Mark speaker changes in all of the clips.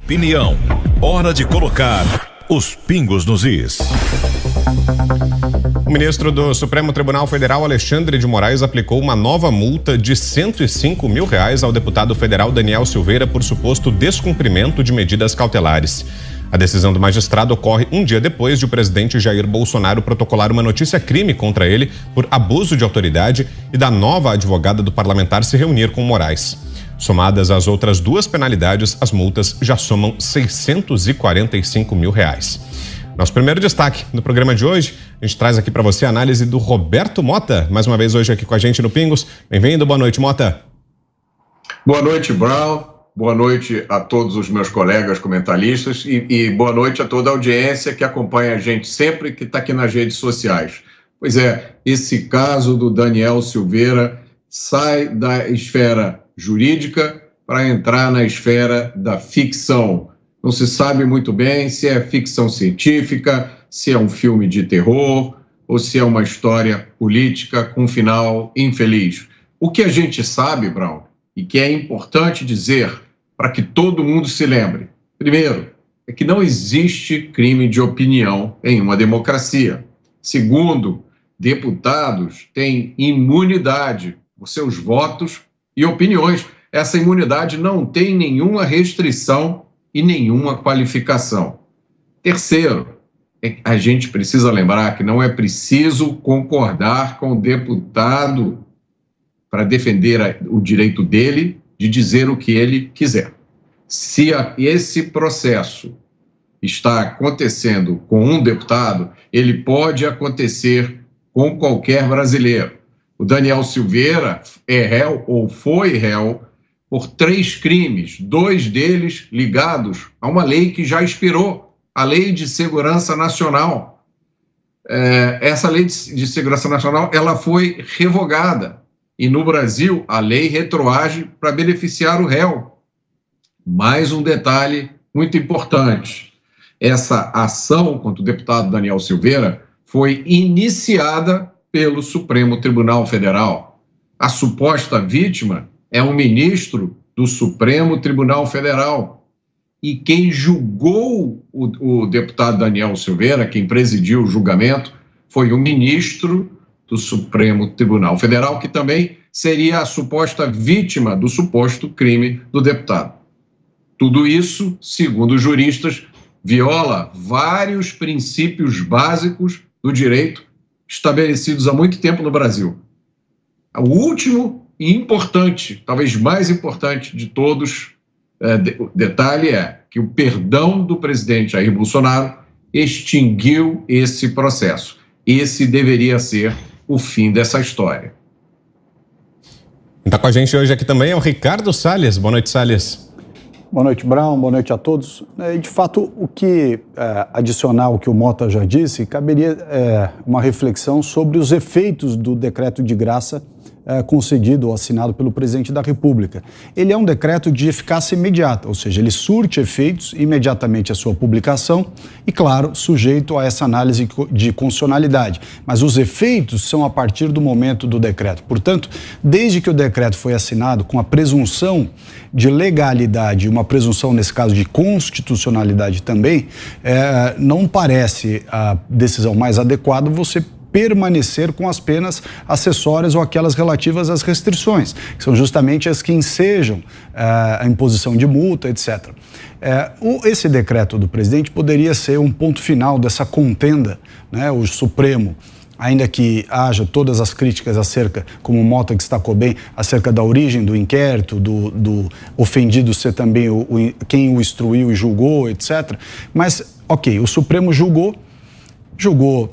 Speaker 1: Opinião. Hora de colocar os pingos nos is.
Speaker 2: O ministro do Supremo Tribunal Federal, Alexandre de Moraes, aplicou uma nova multa de R$105 mil ao deputado federal Daniel Silveira por suposto descumprimento de medidas cautelares. A decisão do magistrado ocorre um dia depois de o presidente Jair Bolsonaro protocolar uma notícia-crime contra ele por abuso de autoridade e da nova advogada do parlamentar se reunir com Moraes. Somadas as outras duas penalidades, as multas já somam R$645 mil. Nosso primeiro destaque no programa de hoje, a gente traz aqui para você a análise do Roberto Mota, mais uma vez hoje aqui com a gente no Pingos. Bem-vindo, boa noite, Mota.
Speaker 3: Boa noite, Brown. Boa noite a todos os meus colegas comentaristas e boa noite a toda a audiência que acompanha a gente sempre, que está aqui nas redes sociais. Pois é, esse caso do Daniel Silveira sai da esfera jurídica para entrar na esfera da ficção. Não se sabe muito bem se é ficção científica, se é um filme de terror ou se é uma história política com um final infeliz. O que a gente sabe, Brown, e que é importante dizer para que todo mundo se lembre, primeiro, é que não existe crime de opinião em uma democracia. Segundo, deputados têm imunidade por seus votos e opiniões. Essa imunidade não tem nenhuma restrição e nenhuma qualificação. Terceiro, a gente precisa lembrar que não é preciso concordar com o deputado para defender o direito dele de dizer o que ele quiser. Se esse processo está acontecendo com um deputado, ele pode acontecer com qualquer brasileiro. O Daniel Silveira é réu ou foi réu por 3 crimes, 2 deles ligados a uma lei que já expirou, a Lei de Segurança Nacional. Essa Lei de Segurança Nacional ela foi revogada e no Brasil a lei retroage para beneficiar o réu. Mais um detalhe muito importante, essa ação contra o deputado Daniel Silveira foi iniciada pelo Supremo Tribunal Federal. A suposta vítima é um ministro do Supremo Tribunal Federal. E quem julgou o deputado Daniel Silveira, quem presidiu o julgamento, foi o ministro do Supremo Tribunal Federal, que também seria a suposta vítima do suposto crime do deputado. Tudo isso, segundo os juristas, viola vários princípios básicos do direito estabelecidos há muito tempo no Brasil. O último e importante, talvez mais importante de todos, detalhe é que o perdão do presidente Jair Bolsonaro extinguiu esse processo. Esse deveria ser o fim dessa história.
Speaker 2: Quem está com a gente hoje aqui também é o Ricardo Salles. Boa noite, Salles.
Speaker 4: Boa noite, Brown. Boa noite a todos. De fato, o que adicionar ao que o Mota já disse, caberia uma reflexão sobre os efeitos do decreto de graça concedido ou assinado pelo presidente da República. Ele é um decreto de eficácia imediata, ou seja, ele surte efeitos imediatamente à sua publicação e, claro, sujeito a essa análise de constitucionalidade. Mas os efeitos são a partir do momento do decreto. Portanto, desde que o decreto foi assinado com a presunção de legalidade, uma presunção, nesse caso, de constitucionalidade também, não parece a decisão mais adequada você permanecer com as penas acessórias ou aquelas relativas às restrições, que são justamente as que ensejam a imposição de multa, etc. Esse decreto do presidente poderia ser um ponto final dessa contenda, né? O Supremo, ainda que haja todas as críticas acerca, como o Mota destacou bem, acerca da origem do inquérito, do ofendido ser também quem o instruiu e julgou, etc. Mas, ok, o Supremo julgou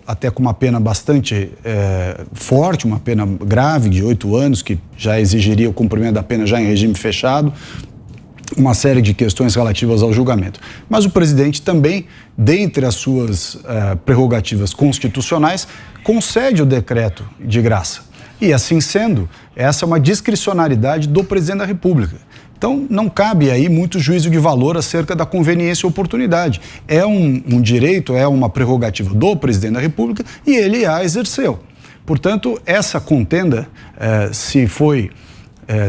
Speaker 4: até com uma pena bastante forte, uma pena grave de 8 anos, que já exigiria o cumprimento da pena já em regime fechado, uma série de questões relativas ao julgamento. Mas o presidente também, dentre as suas prerrogativas constitucionais, concede o decreto de graça. E assim sendo, essa é uma discricionariedade do presidente da República. Então, não cabe aí muito juízo de valor acerca da conveniência e oportunidade. É um direito, é uma prerrogativa do presidente da República e ele a exerceu. Portanto, essa contenda,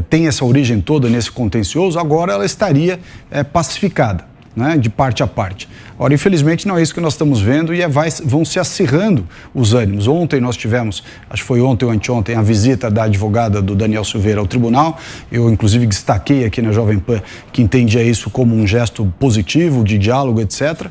Speaker 4: tem essa origem toda nesse contencioso, agora ela estaria pacificada. né, de parte a parte. Ora, infelizmente não é isso que nós estamos vendo e vão se acirrando os ânimos. Ontem nós tivemos, acho que foi ontem ou anteontem, a visita da advogada do Daniel Silveira ao tribunal. Eu, inclusive, destaquei aqui na Jovem Pan que entendia isso como um gesto positivo, de diálogo, etc.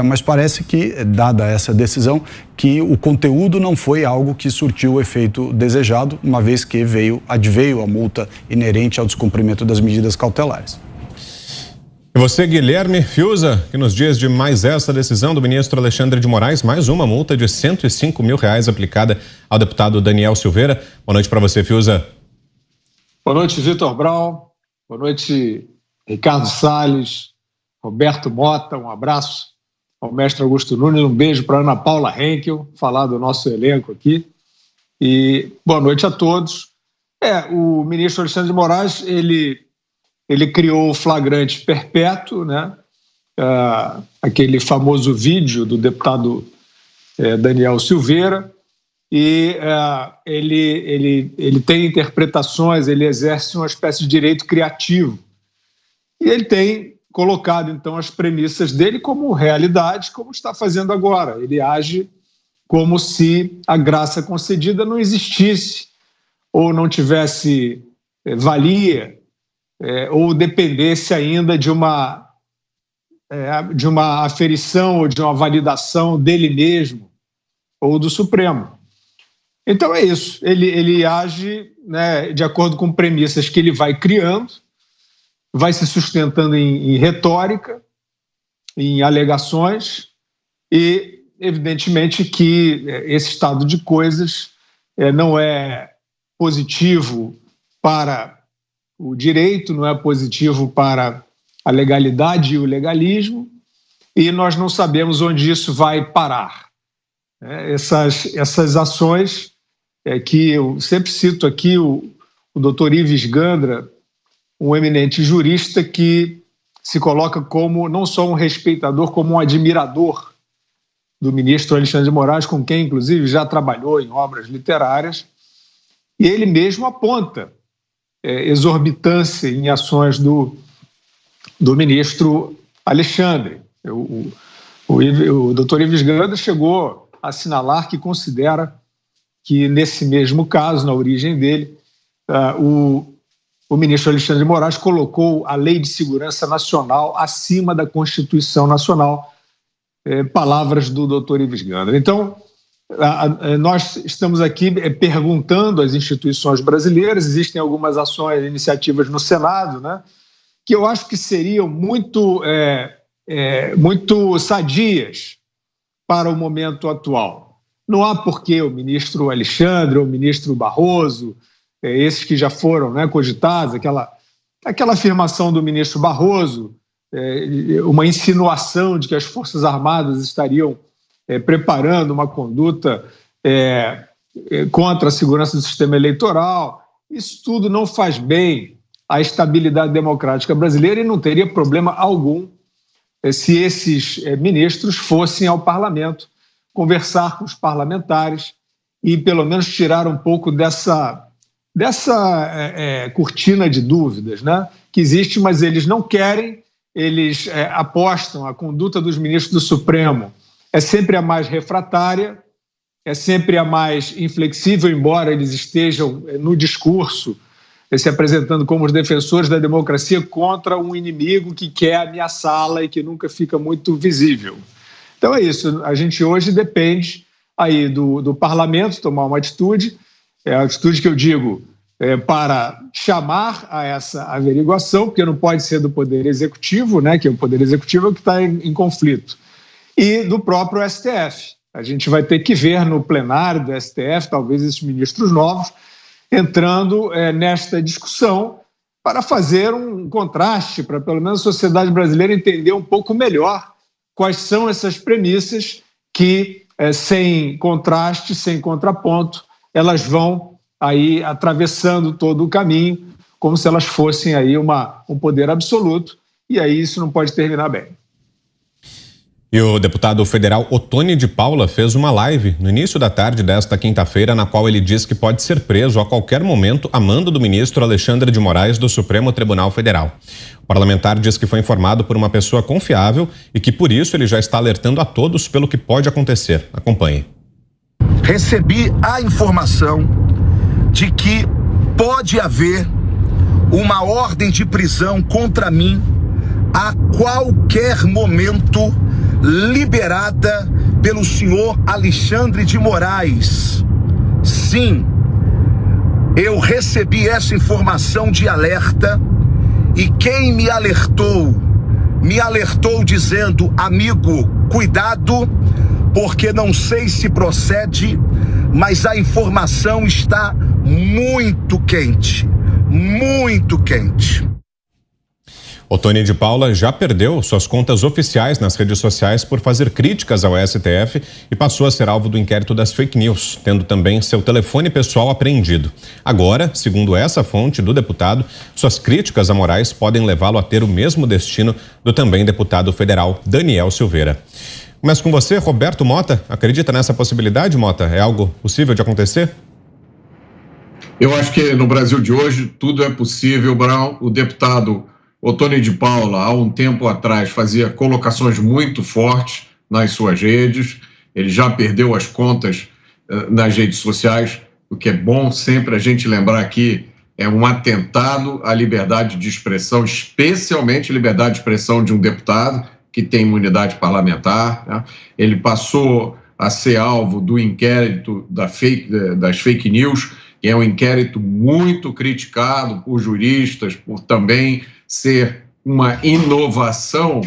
Speaker 4: Mas parece que, dada essa decisão, que o conteúdo não foi algo que surtiu o efeito desejado, uma vez que adveio a multa inerente ao descumprimento das medidas cautelares.
Speaker 2: E você, Guilherme Fiuza, que nos dias de mais essa decisão do ministro Alexandre de Moraes, mais uma multa de R$105 mil aplicada ao deputado Daniel Silveira. Boa noite para você, Fiuza.
Speaker 5: Boa noite, Vitor Brown. Boa noite, Ricardo Salles, Roberto Mota. Um abraço ao mestre Augusto Nunes. Um beijo para Ana Paula Henkel, falar do nosso elenco aqui. E boa noite a todos. O ministro Alexandre de Moraes, ele criou o flagrante perpétuo, né? Aquele famoso vídeo do deputado Daniel Silveira, e ele tem interpretações, ele exerce uma espécie de direito criativo. E ele tem colocado, então, as premissas dele como realidade, como está fazendo agora. Ele age como se a graça concedida não existisse ou não tivesse valia, ou dependesse ainda de uma aferição ou de uma validação dele mesmo ou do Supremo. Então é isso, ele age, né, de acordo com premissas que ele vai criando, vai se sustentando em retórica, em alegações, e evidentemente que esse estado de coisas não é positivo para o direito, não é positivo para a legalidade e o legalismo, e nós não sabemos onde isso vai parar. Essas ações que eu sempre cito aqui, o doutor Ives Gandra, um eminente jurista que se coloca como não só um respeitador, como um admirador do ministro Alexandre de Moraes, com quem, inclusive, já trabalhou em obras literárias, e ele mesmo aponta exorbitância em ações do ministro Alexandre. O doutor Ives Gandra chegou a assinalar que considera que, nesse mesmo caso, na origem dele, o ministro Alexandre de Moraes colocou a Lei de Segurança Nacional acima da Constituição Nacional, palavras do doutor Ives Gandra. Então, nós estamos aqui perguntando às instituições brasileiras, existem algumas ações, iniciativas no Senado, né, que eu acho que seriam muito sadias para o momento atual. Não há por que o ministro Alexandre ou o ministro Barroso, esses que já foram, né, cogitados, aquela afirmação do ministro Barroso, uma insinuação de que as Forças Armadas estariam preparando uma conduta contra a segurança do sistema eleitoral. Isso tudo não faz bem à estabilidade democrática brasileira e não teria problema algum se esses ministros fossem ao parlamento conversar com os parlamentares e pelo menos tirar um pouco dessa cortina de dúvidas, né, que existe, mas eles não querem, eles apostam, a conduta dos ministros do Supremo é sempre a mais refratária, é sempre a mais inflexível, embora eles estejam no discurso se apresentando como os defensores da democracia contra um inimigo que quer ameaçá-la e que nunca fica muito visível. Então é isso, a gente hoje depende aí do parlamento tomar uma atitude, a atitude que eu digo para chamar a essa averiguação, porque não pode ser do Poder Executivo, né, que o Poder Executivo é o que está em conflito, e do próprio STF. A gente vai ter que ver no plenário do STF, talvez esses ministros novos, entrando nesta discussão para fazer um contraste, para pelo menos a sociedade brasileira entender um pouco melhor quais são essas premissas que, sem contraste, sem contraponto, elas vão aí atravessando todo o caminho, como se elas fossem aí um poder absoluto, e aí isso não pode terminar bem.
Speaker 2: E o deputado federal Ottoni de Paula fez uma live no início da tarde desta quinta-feira, na qual ele diz que pode ser preso a qualquer momento a mando do ministro Alexandre de Moraes do Supremo Tribunal Federal. O parlamentar diz que foi informado por uma pessoa confiável e que por isso ele já está alertando a todos pelo que pode acontecer. Acompanhe.
Speaker 6: Recebi a informação de que pode haver uma ordem de prisão contra mim a qualquer momento, liberada pelo senhor Alexandre de Moraes. Sim, eu recebi essa informação de alerta e quem me alertou dizendo: amigo, cuidado, porque não sei se procede, mas a informação está muito quente, muito quente.
Speaker 2: Ottoni de Paula já perdeu suas contas oficiais nas redes sociais por fazer críticas ao STF e passou a ser alvo do inquérito das fake news, tendo também seu telefone pessoal apreendido. Agora, segundo essa fonte do deputado, suas críticas a Moraes podem levá-lo a ter o mesmo destino do também deputado federal Daniel Silveira. Começo com você, Roberto Mota. Acredita nessa possibilidade, Mota? É algo possível de acontecer?
Speaker 3: Eu acho que no Brasil de hoje tudo é possível, Brown. O deputado Ottoni de Paula, há um tempo atrás, fazia colocações muito fortes nas suas redes. Ele já perdeu as contas nas redes sociais, o que é bom sempre a gente lembrar que é um atentado à liberdade de expressão, especialmente a liberdade de expressão de um deputado que tem imunidade parlamentar, né? Ele passou a ser alvo do inquérito das fake news, que é um inquérito muito criticado por juristas, por também ser uma inovação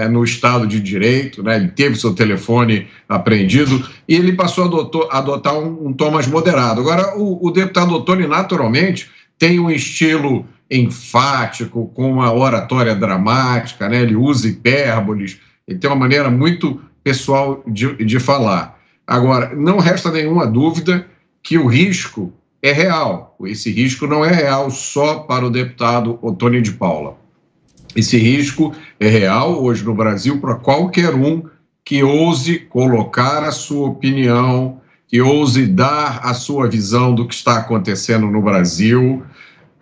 Speaker 3: no Estado de Direito, né? Ele teve seu telefone apreendido e ele passou a adotar um tom mais moderado. Agora, o deputado Ottoni, naturalmente, tem um estilo enfático, com uma oratória dramática, né? Ele usa hipérboles, ele tem uma maneira muito pessoal de falar. Agora, não resta nenhuma dúvida que o risco é real. Esse risco não é real só para o deputado Ottoni de Paula. Esse risco é real hoje no Brasil para qualquer um que ouse colocar a sua opinião, que ouse dar a sua visão do que está acontecendo no Brasil,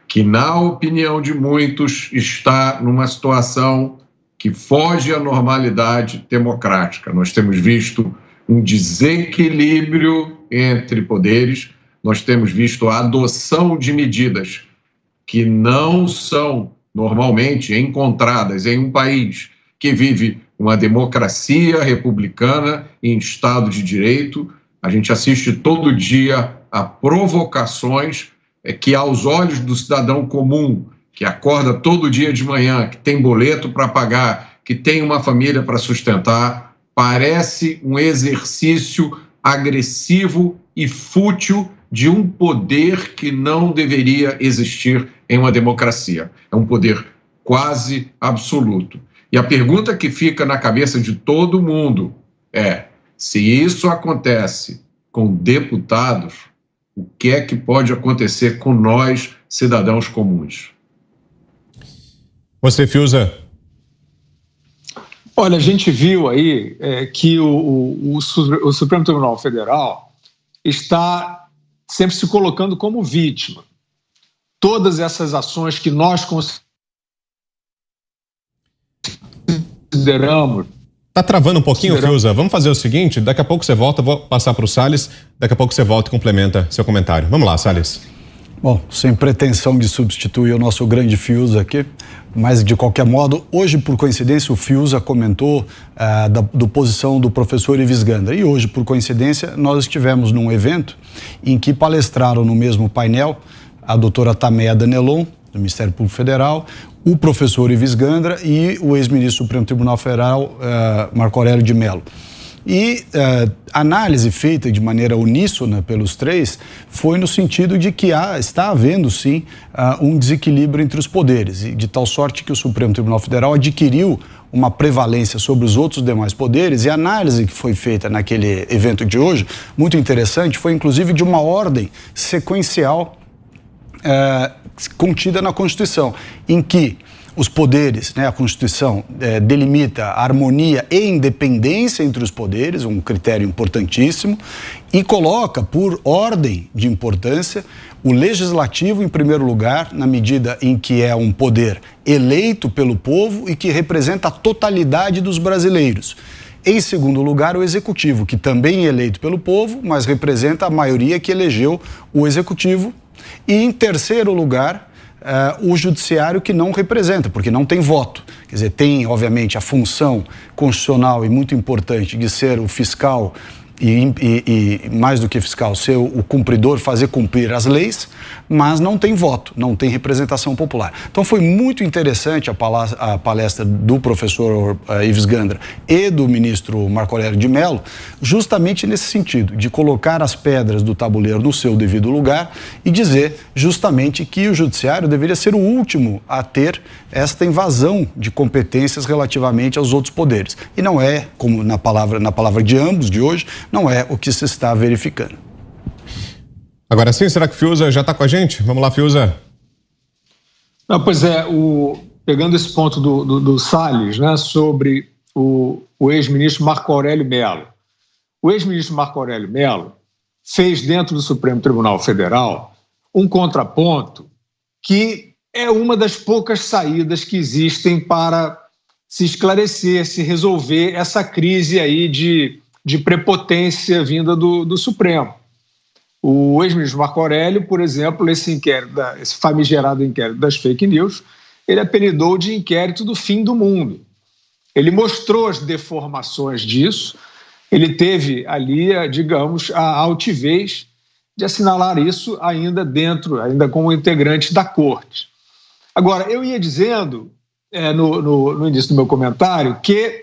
Speaker 3: que, na opinião de muitos, está numa situação que foge à normalidade democrática. Nós temos visto um desequilíbrio entre poderes, nós temos visto a adoção de medidas que não são normalmente encontradas em um país que vive uma democracia republicana em Estado de Direito. A gente assiste todo dia a provocações que, aos olhos do cidadão comum, que acorda todo dia de manhã, que tem boleto para pagar, que tem uma família para sustentar, parece um exercício agressivo e fútil de um poder que não deveria existir em uma democracia. É um poder quase absoluto. E a pergunta que fica na cabeça de todo mundo é: se isso acontece com deputados, o que é que pode acontecer com nós, cidadãos comuns?
Speaker 2: Você, Fiuza?
Speaker 5: Olha, a gente viu aí que o Supremo Tribunal Federal está sempre se colocando como vítima. Todas essas ações que nós consideramos...
Speaker 2: Tá travando um pouquinho, Fiuza? Vamos fazer o seguinte, daqui a pouco você volta, vou passar para o Salles, daqui a pouco você volta e complementa seu comentário. Vamos lá, Salles.
Speaker 4: Bom, sem pretensão de substituir o nosso grande Fiuza aqui, mas de qualquer modo, hoje, por coincidência, o Fiuza comentou da posição do professor Ives Gandra. E hoje, por coincidência, nós estivemos num evento em que palestraram no mesmo painel a doutora Tameia Danelon, do Ministério Público Federal, o professor Ives Gandra e o ex-ministro do Supremo Tribunal Federal, Marco Aurélio de Mello. E a análise feita de maneira uníssona pelos três foi no sentido de que está havendo, sim, um desequilíbrio entre os poderes, e de tal sorte que o Supremo Tribunal Federal adquiriu uma prevalência sobre os outros demais poderes, e a análise que foi feita naquele evento de hoje, muito interessante, foi inclusive de uma ordem sequencial contida na Constituição, em que os poderes, né? A Constituição delimita a harmonia e independência entre os poderes, um critério importantíssimo, e coloca por ordem de importância o legislativo em primeiro lugar, na medida em que é um poder eleito pelo povo e que representa a totalidade dos brasileiros. Em segundo lugar, o executivo, que também é eleito pelo povo, mas representa a maioria que elegeu o executivo. E em terceiro lugar, o judiciário, que não representa, porque não tem voto. Quer dizer, tem, obviamente, a função constitucional e muito importante de ser o fiscal e mais do que fiscal, ser o cumpridor, fazer cumprir as leis, mas não tem voto, não tem representação popular. Então foi muito interessante a palestra do professor Ives Gandra e do ministro Marco Aurélio de Mello, justamente nesse sentido, de colocar as pedras do tabuleiro no seu devido lugar e dizer justamente que o judiciário deveria ser o último a ter esta invasão de competências relativamente aos outros poderes. E não é, como na palavra de ambos de hoje, não é o que se está verificando.
Speaker 2: Agora sim, será que o Fiuza já está com a gente? Vamos lá, Fiuza.
Speaker 5: Não, pois é, pegando esse ponto do Salles, né, sobre o ex-ministro Marco Aurélio Mello. O ex-ministro Marco Aurélio Mello fez dentro do Supremo Tribunal Federal um contraponto que é uma das poucas saídas que existem para se esclarecer, se resolver essa crise aí de prepotência vinda do Supremo. O ex-ministro Marco Aurélio, por exemplo, esse famigerado inquérito das fake news, ele apelidou de inquérito do fim do mundo. Ele mostrou as deformações disso, ele teve ali, digamos, a altivez de assinalar isso ainda como integrante da corte. Agora, eu ia dizendo, no início do meu comentário, que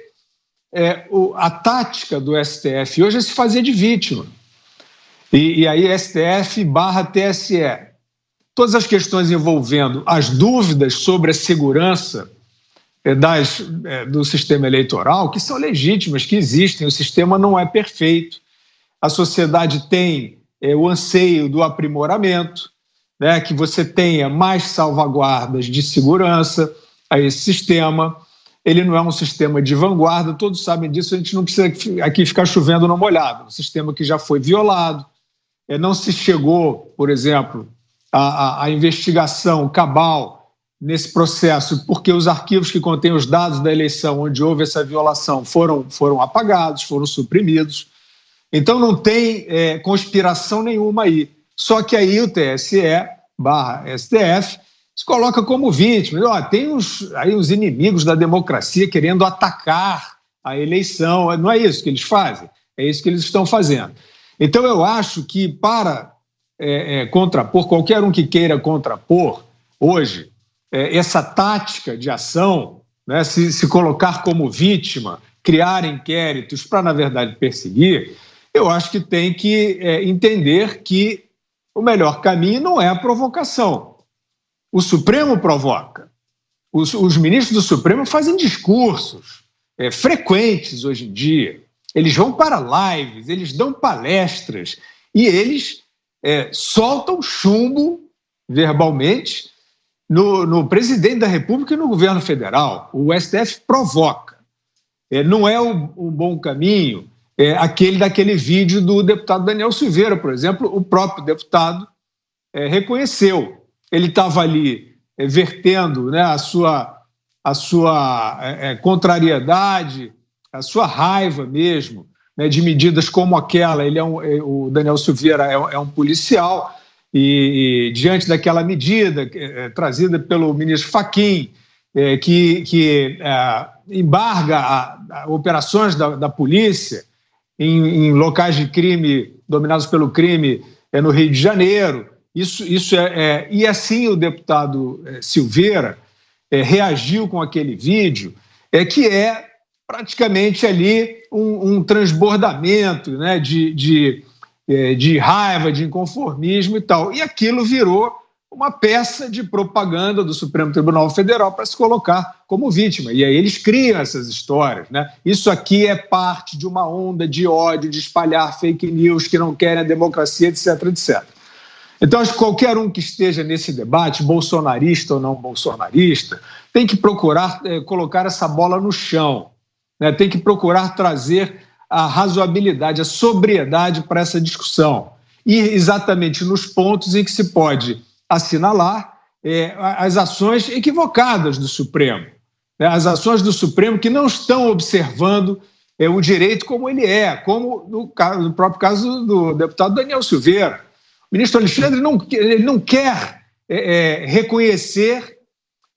Speaker 5: a tática do STF hoje é se fazer de vítima. E aí STF barra TSE. Todas as questões envolvendo as dúvidas sobre a segurança do sistema eleitoral, que são legítimas, que existem, o sistema não é perfeito. A sociedade tem o anseio do aprimoramento, né, que você tenha mais salvaguardas de segurança a esse sistema. Ele não é um sistema de vanguarda, todos sabem disso, a gente não precisa aqui ficar chovendo no molhado. Um sistema que já foi violado, não se chegou, por exemplo, à investigação cabal nesse processo, porque os arquivos que contêm os dados da eleição onde houve essa violação foram apagados, foram suprimidos. Então não tem conspiração nenhuma aí. Só que aí o TSE barra STF se coloca como vítima. Tem aí os inimigos da democracia querendo atacar a eleição. Não é isso que eles fazem, é isso que eles estão fazendo. Então eu acho que para contrapor, qualquer um que queira contrapor hoje essa tática de ação, né, se colocar como vítima, criar inquéritos para, na verdade, perseguir, eu acho que tem que entender que o melhor caminho não é a provocação. O Supremo provoca. Os ministros do Supremo fazem discursos frequentes hoje em dia. Eles vão para lives, eles dão palestras e eles soltam chumbo verbalmente no presidente da República e no governo federal. O STF provoca. Não é um bom caminho daquele vídeo do deputado Daniel Silveira, por exemplo. O próprio deputado reconheceu. Ele estava ali vertendo, né, a sua contrariedade, a sua raiva mesmo, né, de medidas como aquela. O Daniel Silveira é um policial e diante daquela medida trazida pelo ministro Fachin, que embarga operações da polícia em locais de crime, dominados pelo crime no Rio de Janeiro. E assim o deputado Silveira reagiu com aquele vídeo, que é praticamente ali um transbordamento, né, de raiva, de inconformismo e tal. E aquilo virou uma peça de propaganda do Supremo Tribunal Federal para se colocar como vítima. E aí eles criam essas histórias, né? Isso aqui é parte de uma onda de ódio, de espalhar fake news que não querem a democracia, etc, etc. Então, acho que qualquer um que esteja nesse debate, bolsonarista ou não bolsonarista, tem que procurar colocar essa bola no chão, né? Tem que procurar trazer a razoabilidade, a sobriedade para essa discussão. E exatamente nos pontos em que se pode assinalar as ações equivocadas do Supremo, né? As ações do Supremo que não estão observando o direito como ele é, como no próprio caso do deputado Daniel Silveira. O ministro Alexandre não quer reconhecer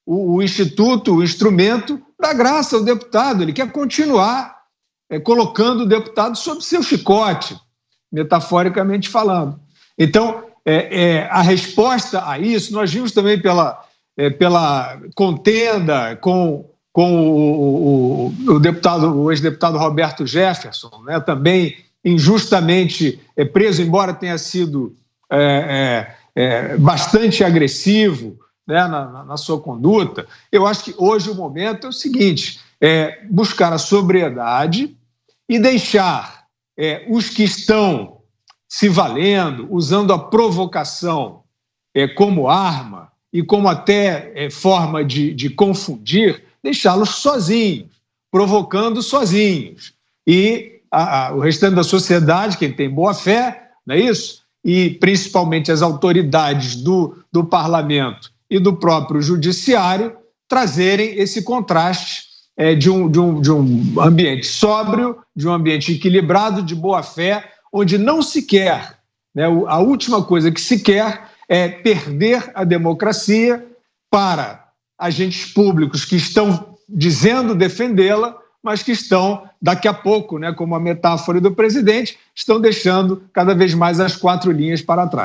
Speaker 5: o instituto, o instrumento da graça ao deputado, ele quer continuar colocando o deputado sob seu chicote, metaforicamente falando. Então, a resposta a isso, nós vimos também pela contenda com o ex-deputado Roberto Jefferson, né, também injustamente preso, embora tenha sido bastante agressivo, né, na sua conduta. Eu acho que hoje o momento é o seguinte, buscar a sobriedade e deixar os que estão se valendo, usando a provocação como arma e como até forma de confundir, deixá-los sozinhos, provocando sozinhos. E o restante da sociedade, quem tem boa fé, não é isso? E principalmente as autoridades do parlamento e do próprio judiciário trazerem esse contraste de um ambiente sóbrio, de um ambiente equilibrado, de boa fé, onde não se quer, né, a última coisa que se quer é perder a democracia para agentes públicos que estão dizendo defendê-la, mas que estão, daqui a pouco, né, como a metáfora do presidente, estão deixando cada vez mais as 4 linhas para trás.